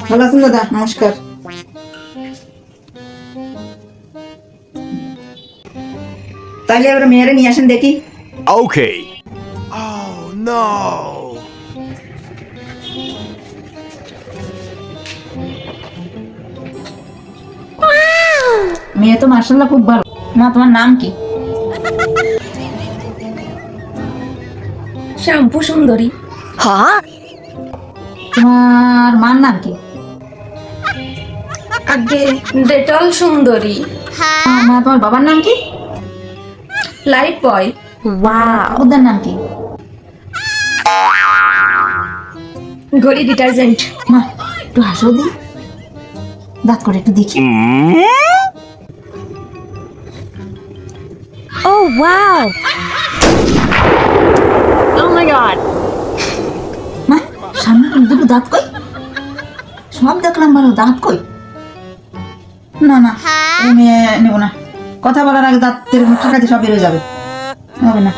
ভালো আছেন দাদা? নমস্কার। তাইলে এবার মেয়েরে নিয়ে আসেন দেখি। Okay. Oh no. মেয়ে তো মার্শাল্লাহ খুব ভালো। মা, তোমার নাম কি? শ্যাম্পু সুন্দরী। তোমার মার নাম কি? আগে ডেটল সুন্দরী। মা, তোমার বাবার নাম কি? লাইফ বয়। ওদের নাম কি? ঘড়ি ডিটারজেন্ট। মা, একটু হাসো দি, দাঁত করে একটু দেখি। Oh wow! Oh my god! মা, সামনে দুটো দাঁত কই? সব দেখলাম ভালো, দাঁত কই? না না, এই মেয়ে নেবো না। কথা বলার আগে দাঁতের ঠাকাতে সব বেরোয় যাবে, হবে না।